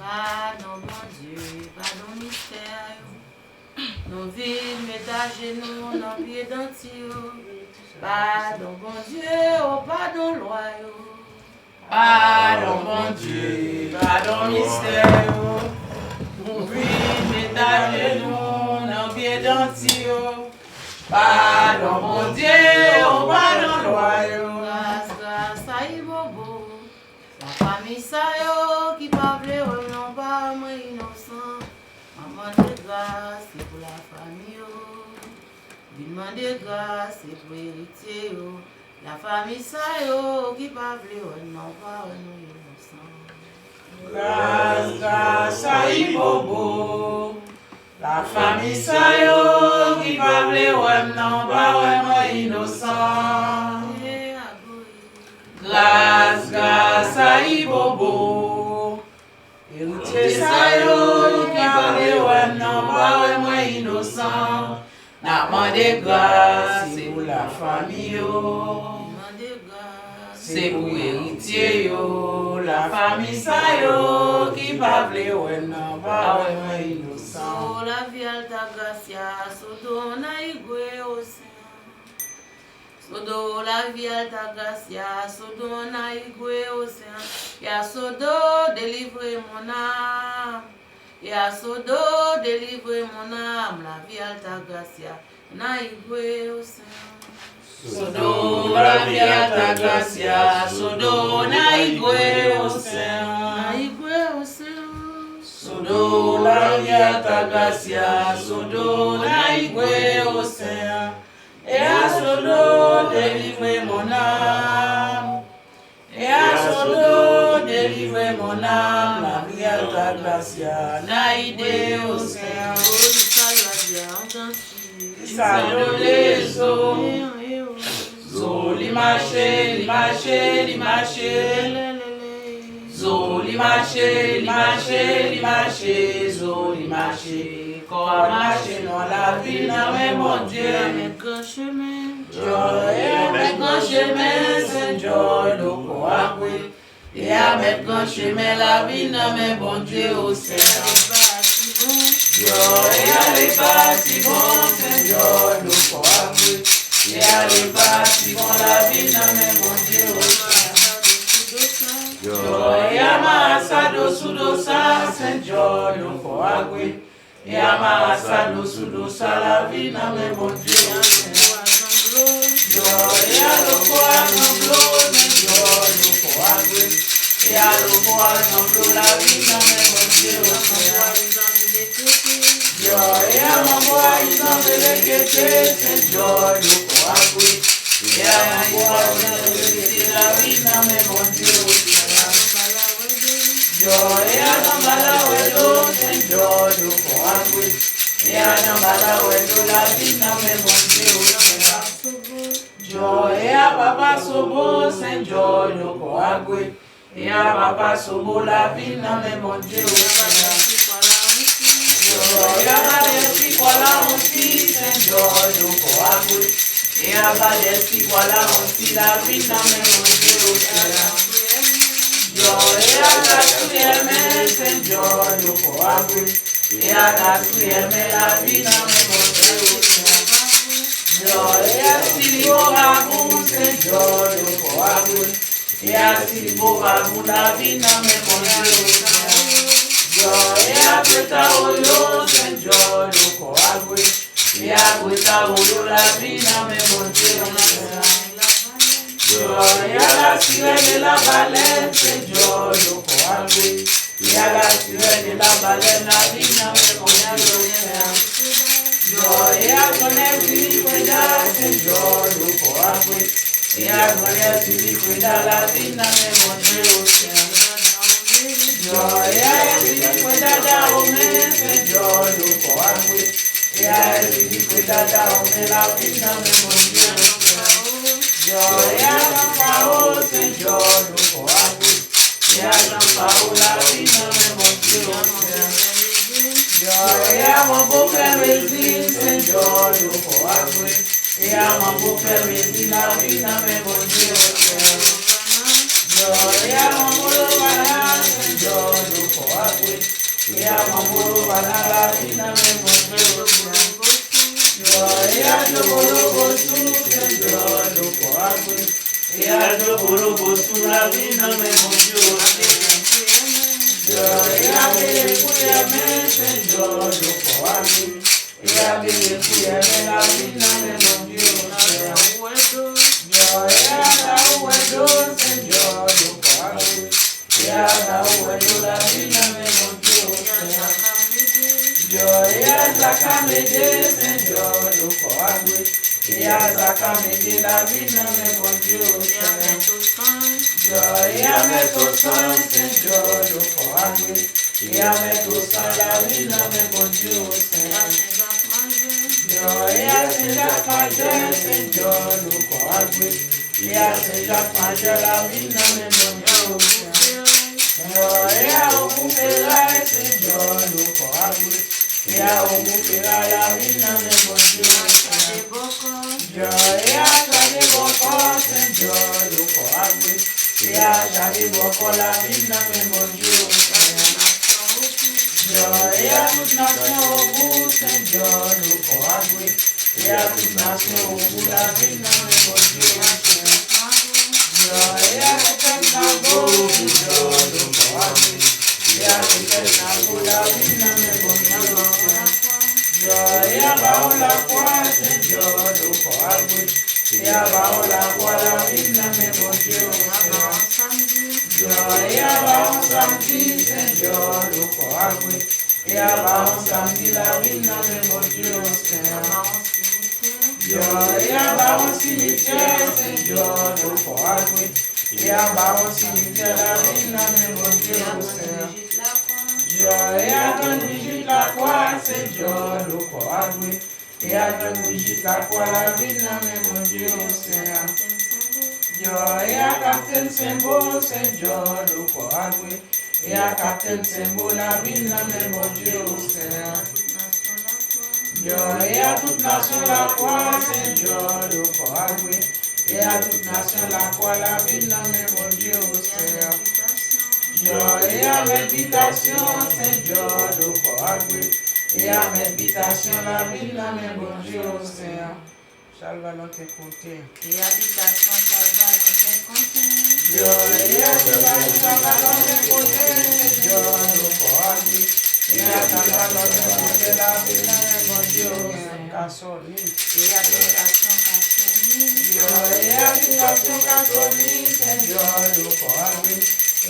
Pardon, mon Dieu, pardon, mystère. Nous vîmes métager nous, nos pieds d'antio. Pardon, bon Dieu, oh pardon, loyaux. Pardon, mon Dieu, pardon, mystère. Nous vîmes métager nous, nos pieds d'antio. Pardon, mon Dieu, oh pardon, loyaux. Grâce à Ibobo, la famille Sayo qui parle au nom pas moi innocent. Maman de grâce, c'est pour la famille. Maman de grâce, c'est pour héritier. La famille Sayo qui parle au nom pas moi innocent. Grâce à Ibobo. La famille Sayo qui parle au nom pas moi innocent. Grâce à Ibobo. Héritier Sayo qui parle ouais non pas ouais moi innocent. N'a demandé grâce c'est pour la famille yo. C'est pour héritier yo. La famille Sayo qui parle ouais non pas ouais moi innocent. Oh la vie alta gracia, sodo na igwe océan. Sodo la vie alta gracia, sodo na igwe océan. Ya sodo délivre mon âme. Ya sodo délivre mon âme. La vie alta gracia, na igwe océan. Sodo la vie alta gracia, sodo na igwe océan. Na igwe océan. Sodo la vie alta gracia, sodo na igwe océan. Et à sodo délivre mon âme. Et à sodo délivre mon âme. La vie alta gracia, na igwe océan. Salve les eaux. Zo li marché, li marché, li marché. Zo li marché, li marché, li marché. Zo li marché. Quand marché dans la vie, non mais mon Dieu. Mes grands chemins. Joy, mes grands chemins, c'est joy, le coagoué. Et à mes grands chemins, la vie, non mais bon Dieu au ciel. Joy, allez pas si bon, c'est joy, le coagoué. Et allez pas si bon, la vie, non mais bon Dieu au ciel. Joy, amasado sudosa, c'est joy, le coagoué. Et amasado sudosa, la vie, non mais bon Dieu au ciel. Joy, aloko azanglo, joy, aloko agwe. Et aloko azanglo, la vie, non mais mon Dieu au ciel. Joy, amango azanglo, c'est joy, aloko agwe. Et amango azanglo, la vie, non mais mon Dieu au ciel. Joy, anambala wedo, c'est joy, aloko agwe. Et anambala wedo, la vie, non mais mon Dieu au ciel. Joy, a papa sobo, Saint Joy, le coagoué. Et a papa sobo, la vie, non mais mon Dieu, au Seigneur. Joy, a badesi, voilà aussi, Saint Joy, le coagoué. Et a badesi, voilà aussi, la vie, non mais mon Dieu, au Seigneur. Joy, a la souillée, Saint Joy, le coagoué. Et a la souillée, la vie, non mais mon Dieu, au Seigneur. Joy, asili bobabu, c'est joy, le coagul. Et asili bobabu, la vie n'a même mon Dieu. Joy, abreta oyo, c'est joy, le coagul. Et abreta oyo, la vie n'a même mon Dieu. Joy, à la sirène de la baleine, c'est joy, le coagul. Et à la sirène de la baleine, la vie n'a même mon Dieu. Joy, a connaître c'est joy, le coagoué. Et à connaître la vie, n'a même mon Dieu au ciel. Joy, a dada ome, c'est joy, le coagoué. Et à dada ome, la vie, n'a même mon Dieu au ciel. Joy, a l'enfant, c'est joy, le coagoué. Et à l'enfant, la vie, n'a même mon Dieu au ciel. Joy, a mon beau-père résine, c'est joy, le coagoué. Et à mon beau-père résine, la vie, n'a même mon Dieu au ciel. Joy, a mon beau-père, c'est joy, le coagoué. agwe. Ya mamboro banala vina me mondio se. Ya jobolo bosu senjo loko agwe. Ya jobolo bosu la vina me mondio se. Ya be kuya me senjo loko agwe. Ya be kuya me la vina me mondio se. Ya da uwedo senjo loko agwe. Ya da uwedo la vina me mondio se. Ya zakamede senjo loko agwe. Ya zakamede la vina me mondio se. Ya meto san senjo loko agwe. Ya meto san la vina me mondio se. Ya senja maje senjo loko agwe. Ya senja maje la vina me mondio se. Ya okupela senjo loko agwe. Ya okupela la vina me mondio se. Ya chade boko senjo loko agwe. Ya chade boko la vina me mondio se. Ya toute nation au bout senjo loko agwe. Ya toute nation au bout la vina me mondio se. Ya toute nation au bout senjo loko agwe. Ya toute nation la vina me mondio se. Ya baola kwa senjo loko agwe. Ya baola kwa la vina me mondio se. Ya baon samedi senjo loko agwe. Ya baon samedi la vina me mondio se. Ya baon cimetière senjo loko agwe. Ya baon cimetière la vina me mondio se. Ya don Brigitte la croix senjo loko agwe. Ya don Brigitte la croix la vina me mondio se. Ya Captain Sembo senjo loko agwe. Ya Captain Sembo la vina me mondio se. Ya toute nation la croix senjo loko agwe. Ya toute nation la croix la vina me mondio se. Ya méditation senjo loko agwe. Ya méditation la vina me mondio se. Salva notre côté. Et habitation salva notre côté. Ya salva notre côté senjo loko agwe. Ya salva notre côté la vina me mondio se. Catholique. Et habitation catholique. Ya habitation catholique senjo loko agwe.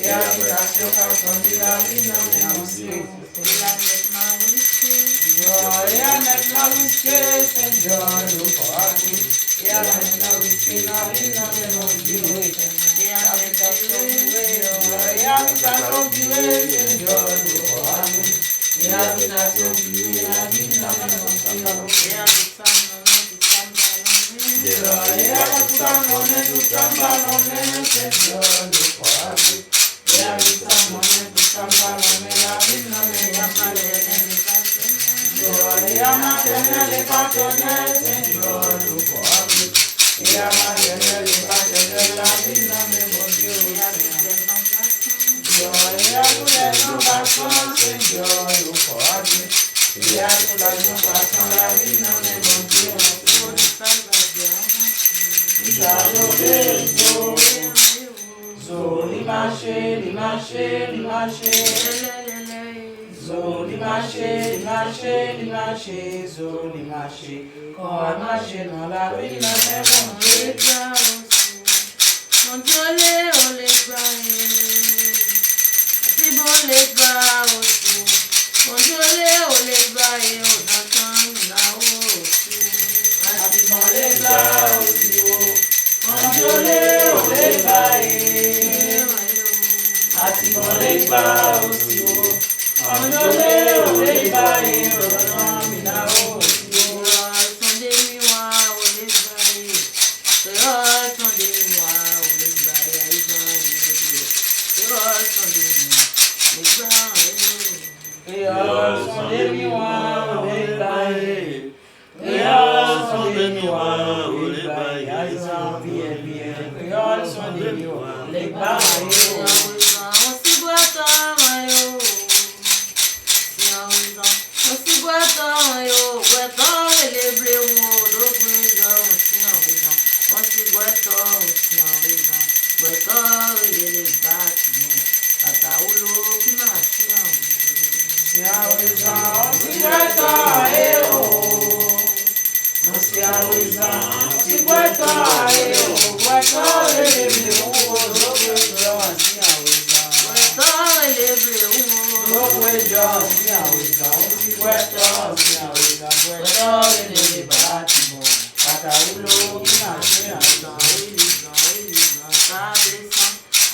Ya habitation catholique la vina me mondio se. Et la maintenant whisky. Ya maintenant whisky senjo loko agwe. Ya maintenant whisky la vina me mondio se. Et habitation buée. Ya habitation buée senjo loko agwe. Ya habitation buée la vina me mondio se. Et habitation Ya habitation ballonné senjo loko agwe. Ya habitation ballonné la vina me mondio se. Ya maternelle et paternelle senjo loko agwe. Ya maternelle et paternelle la vina me mondio se. Ya tous les embrassants senjo loko agwe. Ya tous les embrassants la vina me mondio se. Zo li marché, li marché, li marché. Zo li marché, li marché, li marché. Zo li marché. Quand marché dans la ville, la maison de Mon Dieu, olé, si bon les bas aussi. Mon Dieu, olé, on entend là-haut aussi. Dans les bas aussi, mon Dieu, olé, dans les bas aussi, mon Dieu, olé, Créoles sont des miroirs, les bails. Créoles sont des miroirs, les bails. Bien. Créoles sont des miroirs, les bails.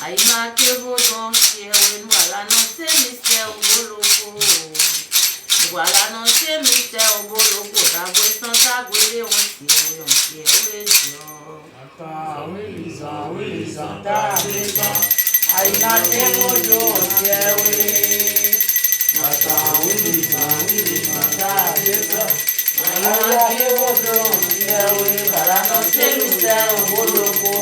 Aí marquei o botão que eu não lá não sei me ser o bolo. Voilà non se miste o bolo ko da bo santa gwele won si o yo. Ata wili ta besa. Ai na te mo jo si ewe. Ata wili ta besa. Ai na te mo jo si ewe. Voilà non se miste o bolo ko.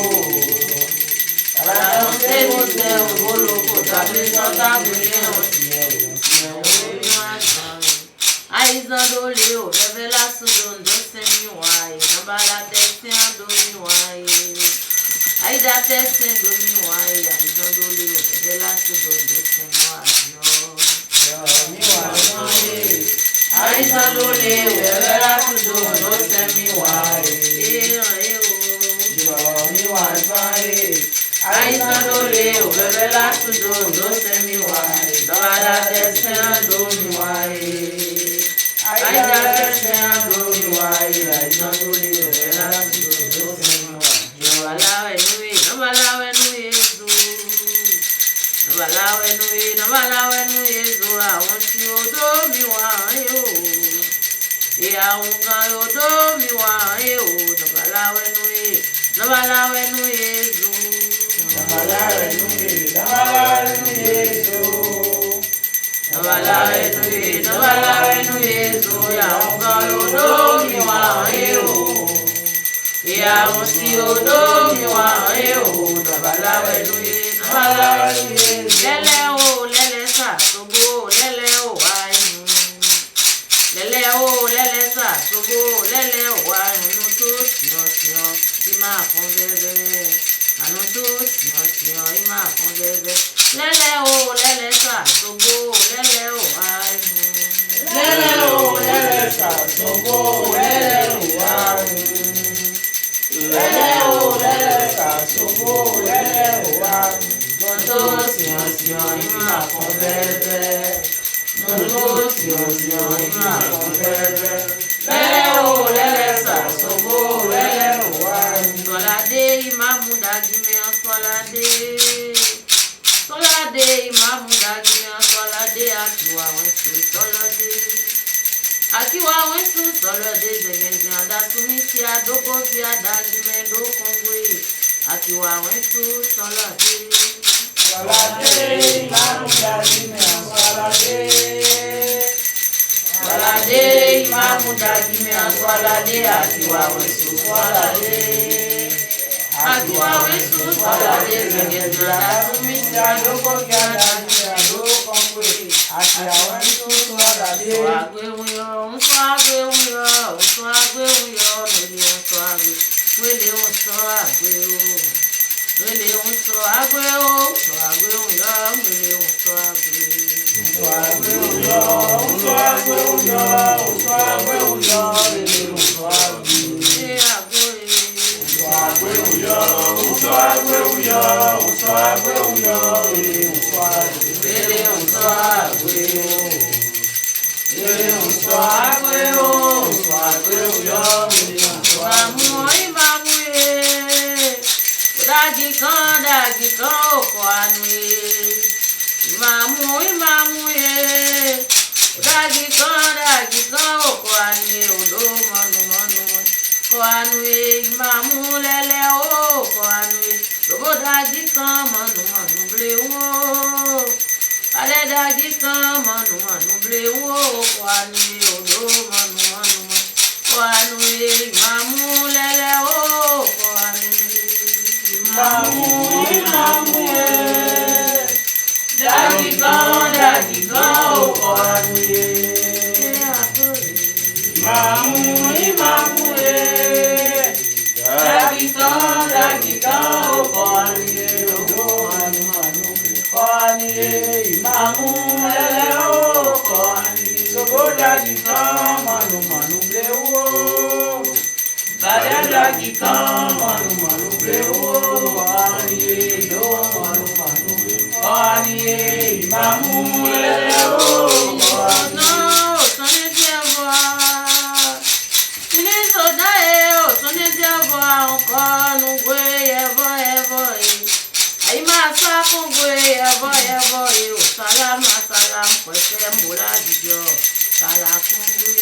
Voilà non se miste o bolo ko da bo santa gwele won si ewe. Aizando leo, revelação do Senhor, não balate sendo miuai. Aí dá até sendo miuai, aizando leo, revelação do Senhor. Aizando leo, revelação do Senhor. Aizando leo, revelação do Senhor. Não balate sendo miuai. Ai da descendo no ai, ai não lhe verá do Senhor. No balawe no Yesu. No balawe no Yesu, aonde o do mi wa eu. E a unga o do mi wa eu. No balawe no Yesu. No balawe no Yesu, no balawe no Yesu, ya ungalo do mi wa eu. Ya musio do mi wa eu, no balawe no Yesu, no balawe no Yesu. Lele sa sogo, lele o ai. Lele sa sogo, lele o ai. No to sio, ima konveve. Anu to sio, ima konveve. Lele sa sogo, lele o ai. Lele sa sogo, lele o ai. Lele sa sogo, lele o ai. No to sio, ima konveve. No to sio, ima konveve. Lele sa sogo, lele o ai. Solade imamu dagime solade imamu dagime solade akiwa wensu solade zegeze adasumi si adogo fi adagime do kongwe akiwa wensu solade imamu dagime solade imamu dagime solade akiwa wensu solade Akiwa wesu solade zegeze adasumi si adogo fi adagime do kongwe akiwa wensu solade. Dagi kan oko anu imamu dagi kan oko anu odo manu ko anu imamu lele o ko anu lobo dagi kan manu blewo ale dagi kan manu blewo ko anu odo manu ko anu imamu lele o ko anu Imamu dagi kan oko anu Imamu dagi kan oko anu Imamu lele oko Jagikan, manu manu bleu. Baden Jagikan, manu bleu. Aniye do manu manu. Aniye imamu leo. Non, son voir. Fini sodae, son voir encore nous voyons, Aima sa kongwe, evo, salam, kwese mbola dijo, sala kongwe.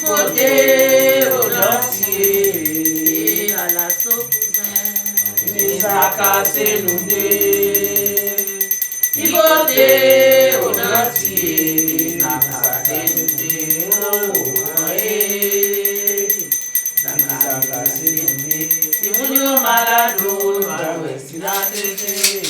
côté au dentier, à la cousin. Les a cassé nous deux. Du côté au dentier, les a cassé nous deux. Oh, eh. Les a cassé nous deux. Si vous êtes malade, vous allez si la tête.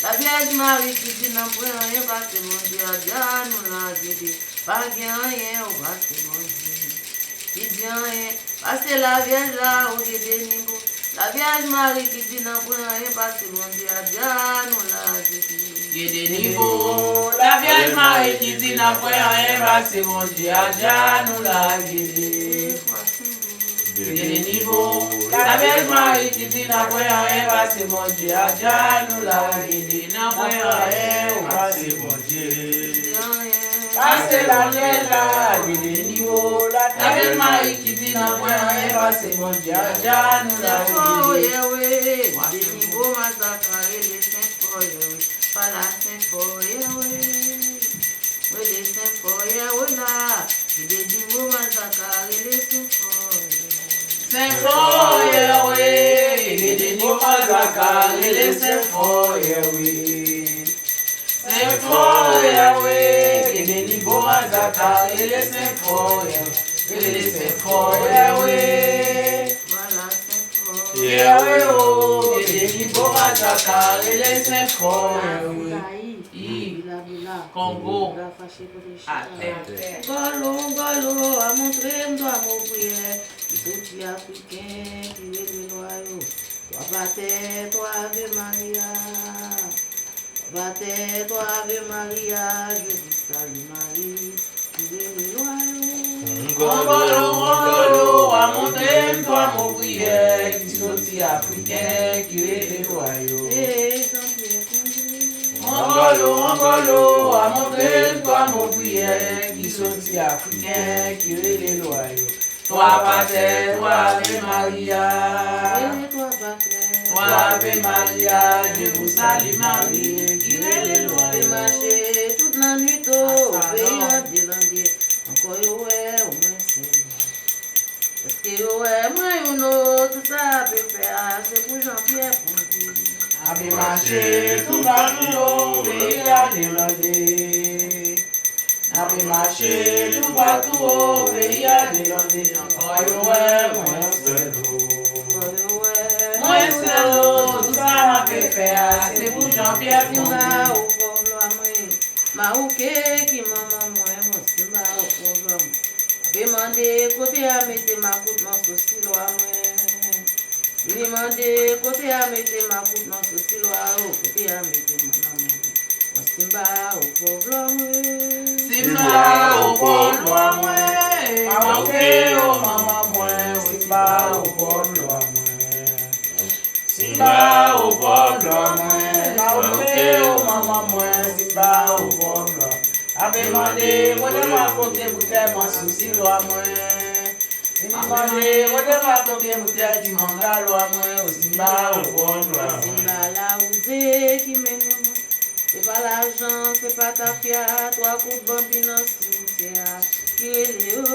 La Vierge Marie qui dit non pour rien passer mon Dieu, Dieu nous l'a guidé. Pas rien au passer mon Dieu. Qui dit rien, passer la Vierge là au guidé niveau. La Vierge Marie qui dit non pour rien passer mon Dieu, Dieu nous l'a guidé. Guidé niveau. La Vierge Marie qui dit non pour rien passer mon Dieu, Dieu nous l'a guidé. Guidé niveau. La Vierge Marie qui dit n'a point rien passé mon Dieu, Dieu nous l'a guidé, n'a point rien passé mon Dieu. Passé la Vierge là, guidé niveau. La Vierge Marie qui dit n'a point rien passé mon Dieu, Dieu nous l'a guidé. Guidé niveau massacre les saints foyers, pas la saint foyer, oui les saints foyers, oui là. Guidé niveau massacre les saints foyers. Saint-Foy, oui, guidé niveau massacre les saints foyers, oui. Saint-Foy, oui, guidé niveau massacre les saints foyers, les saints foyers, oui. Voilà saint foyer. Yeah, oui, oh, guidé niveau massacre les saints foyers, oui. Congo, à terre. Golo, à montrer m'doit mon prière. Tout petit africain qui est de noyau. Toi baptême, toi Ave Maria. Baptême, toi Ave Maria. Je vous salue Marie, qui est de noyau. Mongolo, à monter, toi mon prière, qui sortit africain, qui est les royaux. Mongolo, à monter, toi mon prière, qui sortit africain, qui est les royaux. Toi, Pater, toi, Ave Maria. Toi, Ave Maria, je vous salue Marie, qui est les royaux. Marcher toute la nuit au pays de l'Andier. Encore au moins c'est. Parce que moi, tout ça peut faire, c'est pour Jean-Pierre Ponty. Ave marché tout partout au pays de l'Andier. Ave marché tout partout au pays de l'Andier. Encore moi c'est l'eau. Moi c'est l'eau, tout ça peut faire, c'est pour Jean-Pierre Ponty. Maouké qui maman moi simba au problème. Demandé côté à mettre ma coute dans ce silo à moi. Demandé côté à mettre ma coute dans ce silo à côté à mettre mon simba au problème. Simba au problème moi. Maouké au maman moi simba au problème moi. Simba au problème moi. Maouké au maman moi simba au problème. Ave demandé, moi de ma côté bouteille mon souci loi moi. Demandé, moi de ma côté bouteille du manga loi moi au Simba au problème. Simba la ousé qui mène moi. C'est pas l'argent, c'est pas ta fiat, trois coups de bambine dans le cimetière. Qui est Léo?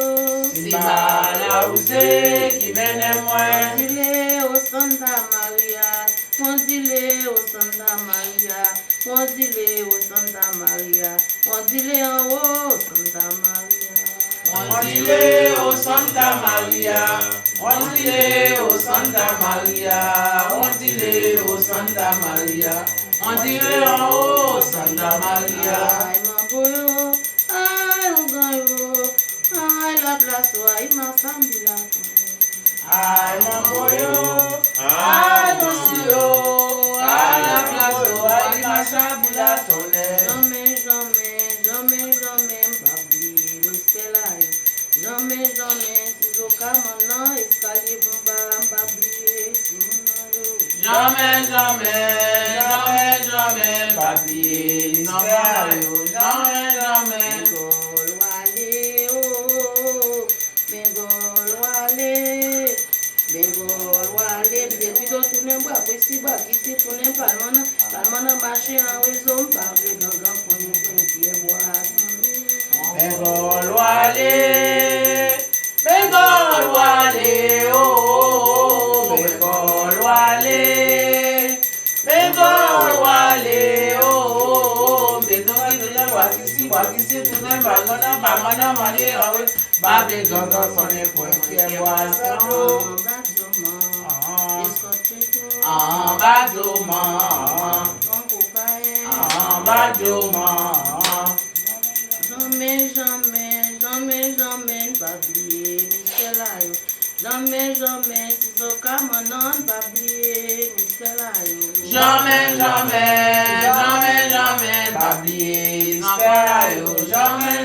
Simba la ousé qui mène moi. Mondile au Santa Maria, mondile au Santa Maria, mondile au Santa Maria, mondile en haut Santa Maria. Mondile au Santa Maria, mondile au Santa Maria, mondile au Santa Maria, mondile en haut Santa Maria. Ay mamboyo, ay ungayo, ay la plazo, ay masambila. Ay mamboyo, ay monsieur, ay la plazo, ay masambila tonne. Jamais, babi, mistelayo. Jamais, si zo kamana, escalier bomba, babi, simonayo. Jamais, babi, mystérieux, jamais. Bengol wale, depuis que tout n'est pas possible, qui s'est tourné par mon marché en réseau, par les gangans pour nous qui est boire. Bengol wale, oh, Bengol wale, oh, wakisi, tout n'est pas mana, mani, babe ganga sonne point qui est boire. Jamais, babi, mistelayo. Jamais, si zo kamanon, babi, mistelayo. Jamais, babi, mystérieux, jamais.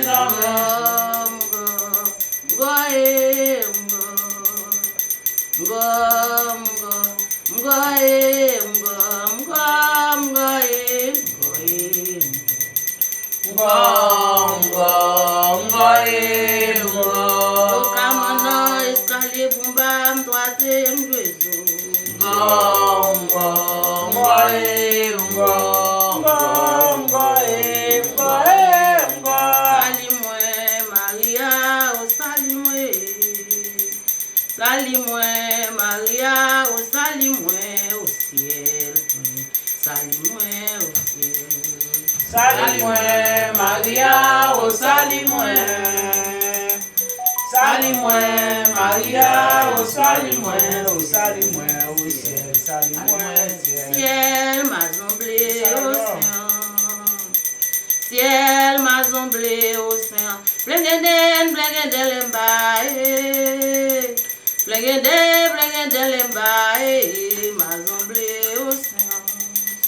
Salimwe Maria, oh salimwe au ciel. Salimwe au ciel. Salimwe Maria, oh salimwe. Salimwe Maria, oh salimwe au ciel. Salimwe ciel, maison bleu au sein. Ciel, maison bleu au sein. Blengenden lembae. Blengenden lembae. Maison bleu au sein.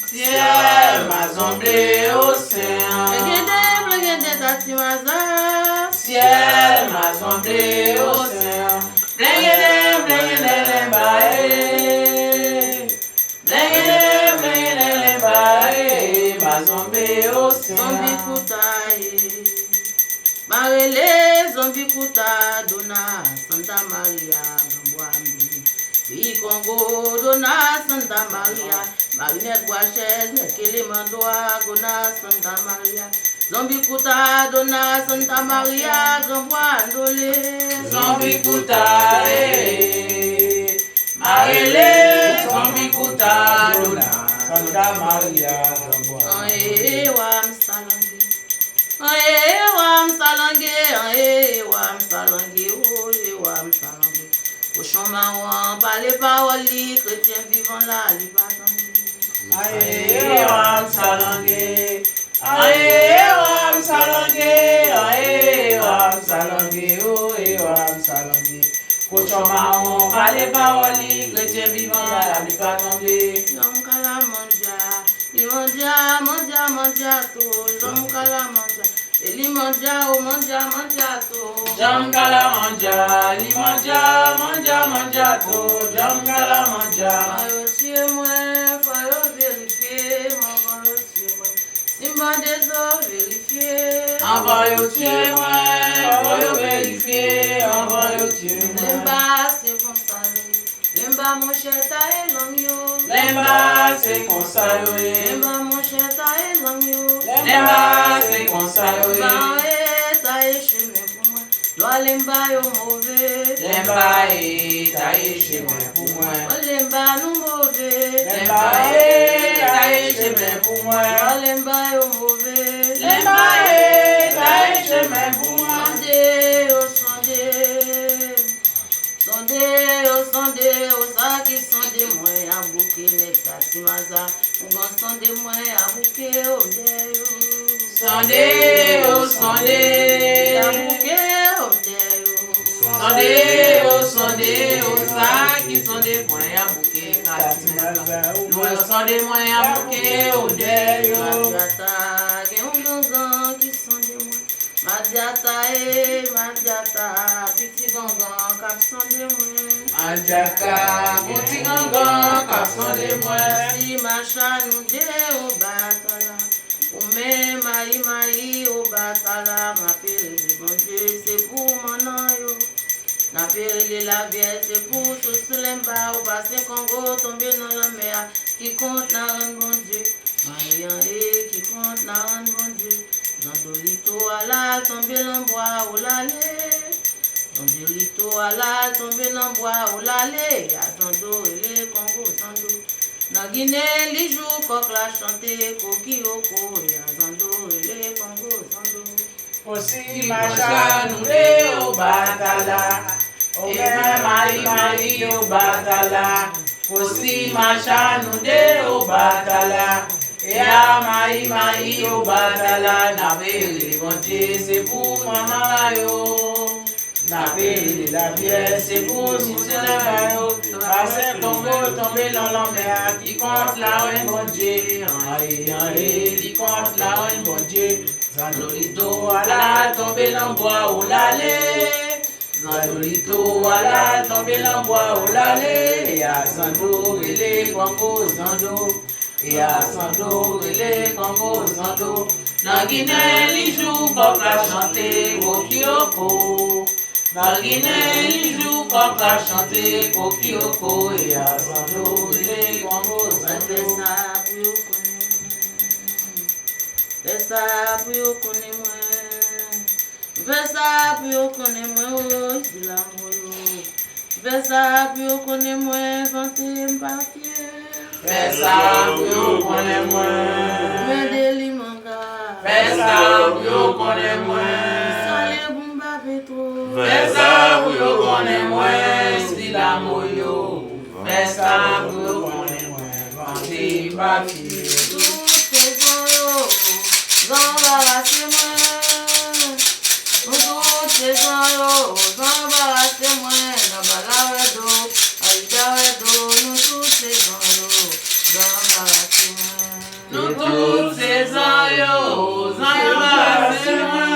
Ciel, maison bleu au sein. Blengenden tatimaza. Ciel, assemblée au sein. Blingele, bae. Blingele, bae. Assemblée au sein. Zombi kutaye. Marele zombi kuta dona Santa Maria Gambwambi. Pays Congo dona Santa Maria. Marinette Boachez nekele mandoa gona Santa Maria. Zombi kuta dona Santa Maria Gambwandole. Zombi kuta Marele zombi kuta dona Santa Maria Gambwandole. Wam salange. Wam salange, wam salange. Au chemin, on parle les paroles, chrétiens vivant là, les bâtons. Wam salange, wam salange. Au chemin, on parle les paroles, chrétiens vivant là, les bâtons. J'aime kala manja, tout. J'aime kala manja. Eli manja to. Jam kala manja, li manja to. Jam kala manja. Fayo tie mwen, fayo vérifier, mon fayo tie mwen. Simba deso vérifier. Envoyo tie mwen, envoyo vérifier, envoyo tie mwen. Lemba se konsale, lemba mon cheta e langyo. Lemba se konsayo Lemba mon cheta e langyo. Lemba se konsayo Lemba e ta e chemin pour moi. Loi lemba yo mauvais. Lemba e ta e chemin pour moi. Lemba nou mauvais. Lemba e ta e chemin pour moi. Loi lemba yo mauvais. Lemba e ta e chemin pour moi. Sonde, sa qui sonde moi a bouqué nectar timaza. On sonde moi a bouqué odeyo. Sonde, A bouqué odeyo. Sonde, sa qui sonde moi a bouqué nectar timaza. Nous sonde moi a bouqué odeyo. Madiata, gen un gangan qui sonde moi. Madiata, petit gangan kap sonde moi. Madiata, petit gangan kap sonde moi. Si machin nous dé au batala. Ou même maï au batala. Ma pérille, mon Dieu, c'est pour mon yo. Na pérille la vieille, c'est pour tout lemba. Ou passer Congo, tomber dans la mer. Qui compte na un bon Dieu. Marian qui compte na un bon Dieu. Zandolito ala tombe dans bois ou l'allée. Zandolito ala tombe dans bois ou l'allée. A Zando et les Congo Zando. Dans Guinée, les jours coq la chanté, Kokioko. Et a Zando et les Congo Zando. Aussi macha nous de au batala. O même maï au batala. Aussi macha nous de au batala. Et à maï au batala. N'avez bon Dieu, c'est pour maman yo. N'avez la pièce, c'est pour si c'est la yo. Passer tomber dans la mer. Qui compte la reine bon Dieu. Qui compte la reine bon Dieu. Zandolito ala tomber dans bois ou l'allée. Zandolito ala tomber dans bois ou l'allée. Et à Zando et les Congo Zando. Et à Zando et les Congo Zando. Dans Guinée les jours comme la chanter Kokioko. Dans Guinée les jours comme la chanter Kokioko. Et à Zando et les Congo Zando. Besa pou yo kone mwen. Besa pou yo kone mwen o sila moyo. Besa pou yo kone mwen vante mbapye. Besa pou yo kone mwen. Medeli manga. Besa pou yo kone mwen. Sale bumba petro. Besa pou yo kone mwen. Sila moyo. Besa pou yo kone mwen. Vante mbapye. Zambarassez-moi, toutes ces gens, zambarassez-moi, Nabalawedo, Aïdawedo, nous tous ces gens, zambarassez-moi. Nous tous ces gens, zambarassez-moi.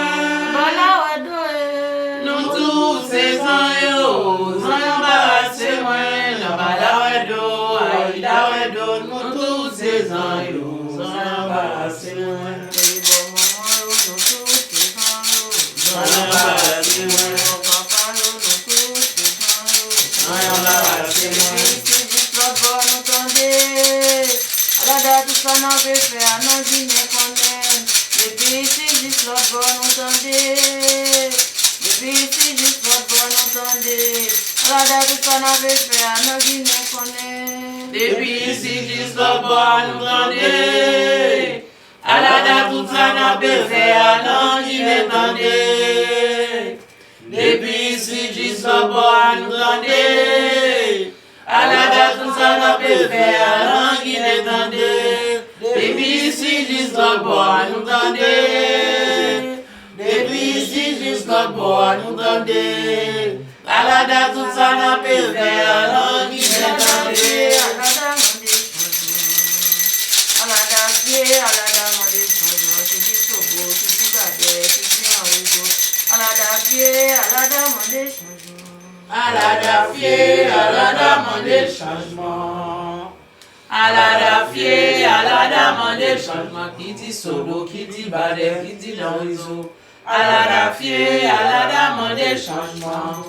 Nabalawedo, nous tous sans yo, sans embarrasser moi. Et bon maman yo, nous tous c'est sans yo. Sans embarrasser moi. Bon papa yo, nous tous c'est sans yo. Sans embarrasser moi. C'est juste l'autre bord, nous tendez. À la date tout ça n'a pas fait, à nos dîners qu'on aime. Depuis c'est juste l'autre bord, nous tendez. Depuis c'est juste l'autre bord, nous tendez. À la date tout ça n'a pas fait, à nos dîners qu'on aime. Depuis ici jusqu'au bord, nous tendez. À la date, tout ça n'a pas fait, à non, qui m'étendait. Depuis ici jusqu'au bord, nous tendez. À la date, tout ça n'a pas fait, à non, qui m'étendait. Depuis ici jusqu'au bord, nous tendez. Depuis ici jusqu'au bord, nous tendez. À la date, tout ça n'a pas fait, à non, qui m'étendait. À la dame des changements, tu dis Togo, tu dis Gabet, tu dis Henrico. À la dame des changements. À la dafier, à la dame des changements. À la dafier, à la dame des changements. Qui dit Sodo, qui dit Badé, qui dit Norizo. À la dafier, à la dame des changements.